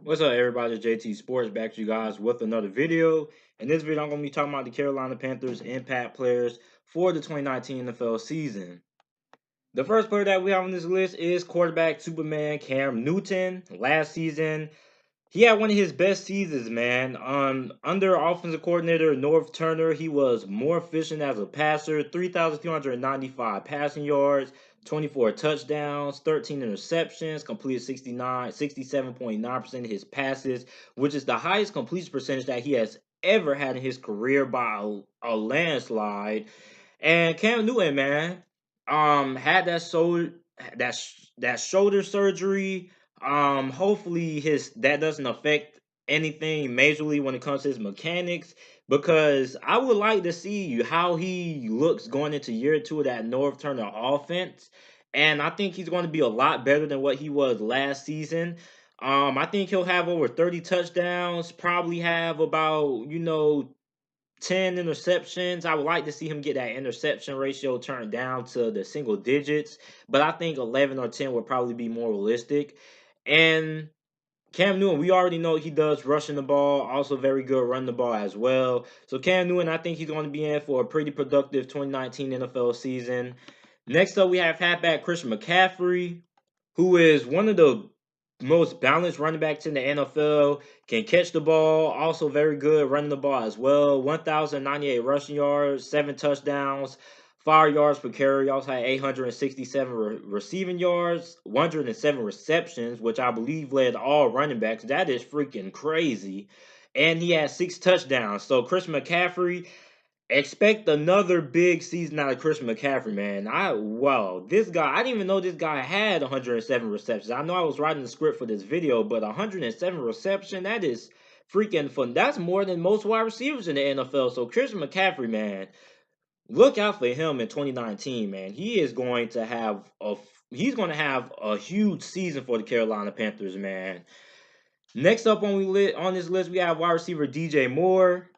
What's up, everybody? It's JT Sports back to you guys with another video. In this video, I'm going to be talking about the Carolina Panthers impact players for the 2019 NFL season. The first player that we have on this list is quarterback Superman Cam Newton. Last season, he had one of his best seasons, man. Under offensive coordinator Norv Turner, he was more efficient as a passer, 3,295 passing yards, 24 touchdowns, 13 interceptions, completed 67.9% of his passes, which is the highest completion percentage that he has ever had in his career by a landslide. And Cam Newton, man, had that shoulder surgery. Hopefully that doesn't affect anything majorly when it comes to his mechanics, because I would like to see how he looks going into year two of that North Turner offense. And I think he's going to be a lot better than what he was last season. I think he'll have over 30 touchdowns, probably have about, 10 interceptions. I would like to see him get that interception ratio turned down to the single digits, but I think 11 or 10 would probably be more realistic. And Cam Newton, we already know he does rushing the ball, also very good running the ball as well. So Cam Newton, I think he's going to be in for a pretty productive 2019 NFL season. Next up, we have halfback Christian McCaffrey, who is one of the most balanced running backs in the NFL, can catch the ball, also very good running the ball as well. 1,098 rushing yards, 7 touchdowns, 5 yards per carry. Also had 867 receiving yards, 107 receptions, which I believe led all running backs. That is freaking crazy. And he had 6 touchdowns. So Christian McCaffrey, expect another big season out of Christian McCaffrey, man. This guy, I didn't even know this guy had 107 receptions. I know I was writing the script for this video, but 107 reception, that is freaking fun. That's more than most wide receivers in the NFL. So Christian McCaffrey, man, look out for him in 2019, man. He's going to have a huge season for the Carolina Panthers, man. Next up on this list, we have wide receiver DJ Moore.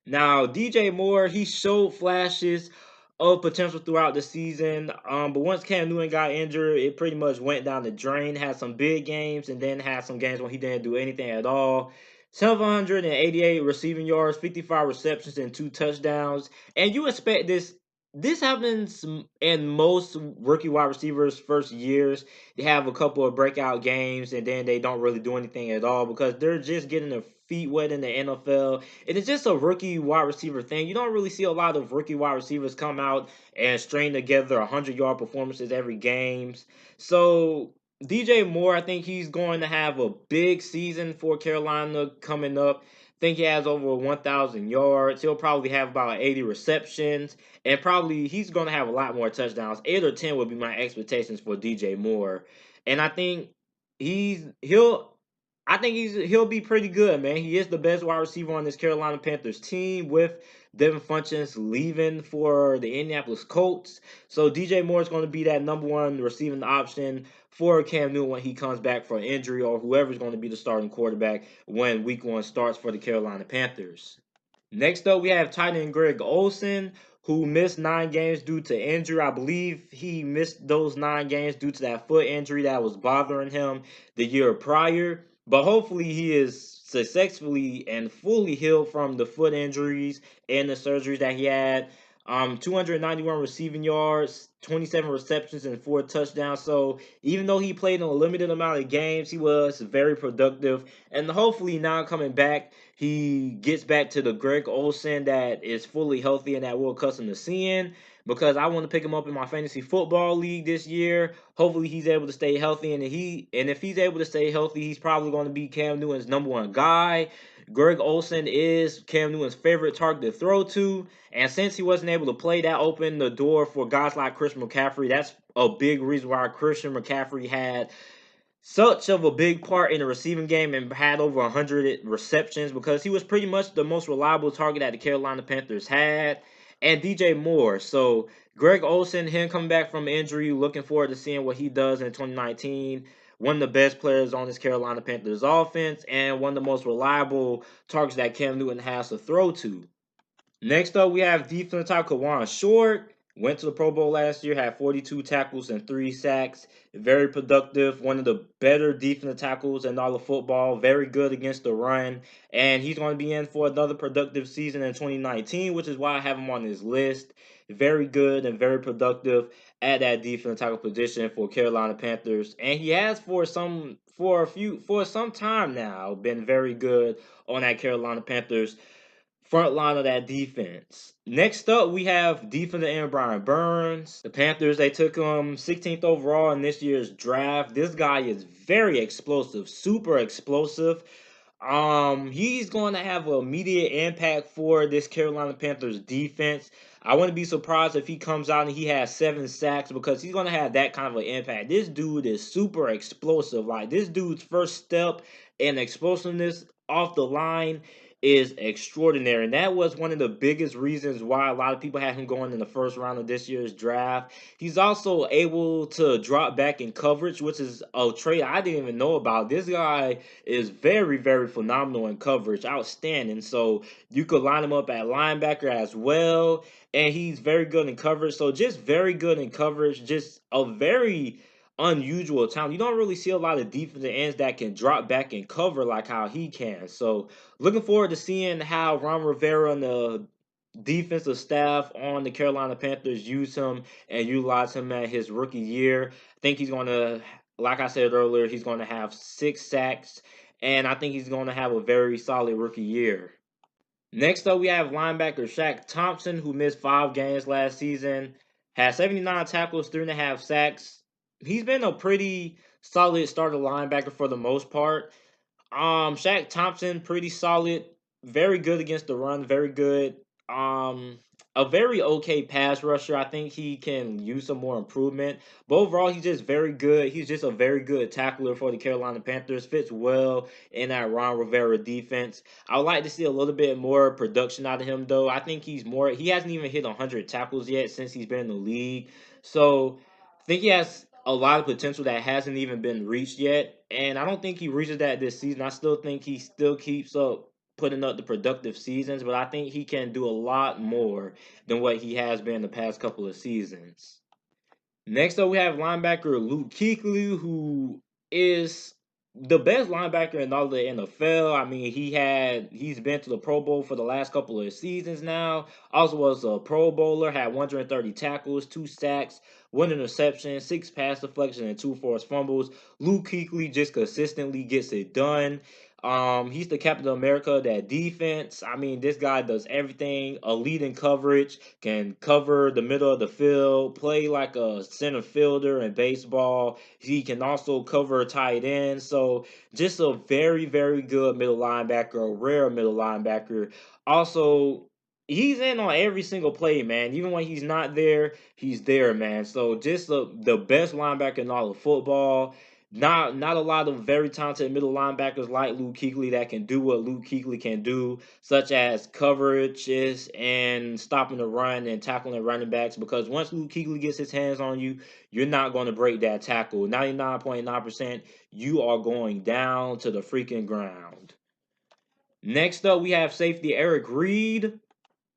Now, DJ Moore, he showed flashes of potential throughout the season, but once Cam Newton got injured, it pretty much went down the drain. Had some big games and then had some games when he didn't do anything at all. 788 receiving yards, 55 receptions, and 2 touchdowns. And you expect this. This happens in most rookie wide receivers' first years. They have a couple of breakout games and then they don't really do anything at all because they're just getting their feet wet in the NFL. It is just a rookie wide receiver thing. You don't really see a lot of rookie wide receivers come out and string together 100-yard performances every game. So DJ Moore, I think he's going to have a big season for Carolina coming up. I think he has over 1,000 yards. He'll probably have about 80 receptions, and probably he's going to have a lot more touchdowns. 8 or 10 would be my expectations for DJ Moore, and I think he'll he'll be pretty good, man. He is the best wide receiver on this Carolina Panthers team, with Devin Funchess leaving for the Indianapolis Colts. So DJ Moore is going to be that #1 receiving option for Cam Newton when he comes back from injury, or whoever's going to be the starting quarterback when Week 1 starts for the Carolina Panthers. Next up, we have tight end Greg Olsen, who missed 9 games due to injury. I believe he missed those 9 games due to that foot injury that was bothering him the year prior. But hopefully he is successfully and fully healed from the foot injuries and the surgeries that he had. 291 receiving yards, 27 receptions, and 4 touchdowns. So even though he played in a limited amount of games, he was very productive. And hopefully now coming back, he gets back to the Greg Olsen that is fully healthy and that we're accustomed to seeing, because I want to pick him up in my fantasy football league this year. Hopefully he's able to stay healthy, and if he's able to stay healthy, he's probably going to be Cam Newton's #1 guy. Greg Olsen is Cam Newton's favorite target to throw to, and since he wasn't able to play, that opened the door for guys like Christian McCaffrey. That's a big reason why Christian McCaffrey had such of a big part in the receiving game and had over 100 receptions, because he was pretty much the most reliable target that the Carolina Panthers had. And DJ Moore. So Greg Olsen, him coming back from injury, looking forward to seeing what he does in 2019. One of the best players on this Carolina Panthers offense, and one of the most reliable targets that Cam Newton has to throw to. Next up, we have defensive tackle KAWANN Short. Went to the Pro Bowl last year, had 42 tackles and 3 sacks. Very productive, one of the better defensive tackles in all of football. Very good against the run. And he's going to be in for another productive season in 2019, which is why I have him on this list. Very good and very productive at that defensive tackle position for Carolina Panthers. And he has for some time now been very good on that Carolina Panthers front line of that defense. Next up, we have defensive end Brian Burns. The Panthers, they took him 16th overall in this year's draft. This guy is very explosive, super explosive. He's going to have an immediate impact for this Carolina Panthers defense. I wouldn't be surprised if he comes out and he has 7 sacks, because he's going to have that kind of an impact. This dude is super explosive. Like, this dude's first step in explosiveness off the line is extraordinary. And that was one of the biggest reasons why a lot of people had him going in the first round of this year's draft. He's also able to drop back in coverage, which is a trait I didn't even know about. This guy is very, very phenomenal in coverage, outstanding. So you could line him up at linebacker as well. And he's very good in coverage. So just very good in coverage, just a very unusual talent. You don't really see a lot of defensive ends that can drop back and cover like how he can. So looking forward to seeing how Ron Rivera and the defensive staff on the Carolina Panthers use him and utilize him at his rookie year. I think he's going to, like I said earlier, he's going to have 6 sacks, and I think he's going to have a very solid rookie year. Next up, we have linebacker SHAQ Thompson, who missed 5 games last season, had 79 tackles, 3.5 sacks. He's been a pretty solid starter linebacker for the most part. SHAQ Thompson, pretty solid, very good against the run, very good. A very okay pass rusher. I think he can use some more improvement. But overall, he's just very good. He's just a very good tackler for the Carolina Panthers. Fits well in that Ron Rivera defense. I would like to see a little bit more production out of him, though. I think he hasn't even hit 100 tackles yet since he's been in the league. So I think he has a lot of potential that hasn't even been reached yet. And I don't think he reaches that this season. I still think he still keeps up putting up the productive seasons, but I think he can do a lot more than what he has been the past couple of seasons. Next up, we have linebacker Luke Kuechly, who is the best linebacker in all of the NFL. I mean, he's been to the Pro Bowl for the last couple of seasons now. Also was a Pro Bowler, had 130 tackles, 2 sacks, 1 interception, 6 pass deflections, and 2 forced fumbles. Luke Kuechly just consistently gets it done. He's the Captain of America, that defense. I mean, this guy does everything. Elite in coverage, can cover the middle of the field, play like a center fielder in baseball. He can also cover tight end. So just a very, very good middle linebacker, a rare middle linebacker. Also, he's in on every single play, man. Even when he's not there, he's there, man. So just the best linebacker in all of football. Not a lot of very talented middle linebackers like Luke Kuechly that can do what Luke Kuechly can do, such as coverages and stopping the run and tackling running backs. Because once Luke Kuechly gets his hands on you, you're not going to break that tackle. 99.9%, you are going down to the freaking ground. Next up, we have safety Eric Reid.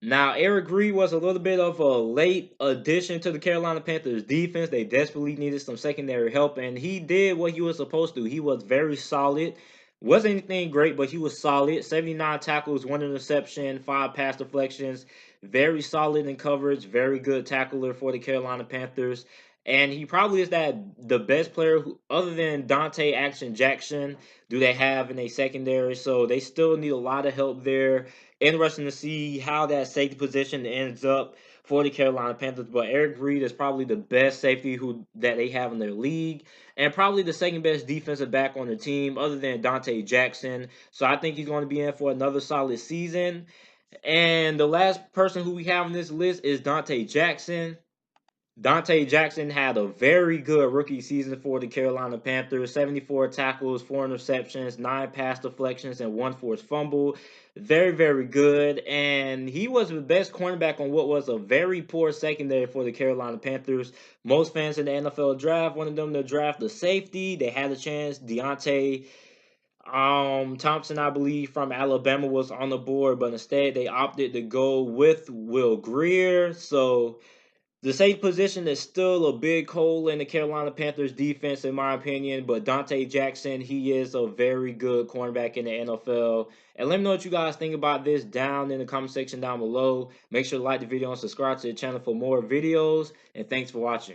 Now, Eric Reid was a little bit of a late addition to the Carolina Panthers defense. They desperately needed some secondary help, and he did what he was supposed to. He was very solid. Wasn't anything great, but he was solid. 79 tackles, 1 interception, 5 pass deflections. Very solid in coverage. Very good tackler for the Carolina Panthers. And he probably is the best player other than Donte Action Jackson do they have in a secondary. So they still need a lot of help there. Interesting to see how that safety position ends up for the Carolina Panthers. But Eric Reid is probably the best safety that they have in their league, and probably the second best defensive back on the team other than Donte Jackson. So I think he's going to be in for another solid season. And the last person who we have on this list is Donte Jackson. Donte Jackson had a very good rookie season for the Carolina Panthers. 74 tackles, 4 interceptions, 9 pass deflections, and 1 forced fumble. Very, very good. And he was the best cornerback on what was a very poor secondary for the Carolina Panthers. Most fans in the NFL draft wanted them to draft a safety. They had a chance. Deontay Thompson, I believe, from Alabama was on the board, but instead they opted to go with Will Grier. So The safety position is still a big hole in the Carolina Panthers defense, in my opinion. But Donte Jackson, he is a very good cornerback in the NFL. And let me know what you guys think about this down in the comment section down below. Make sure to like the video and subscribe to the channel for more videos. And thanks for watching.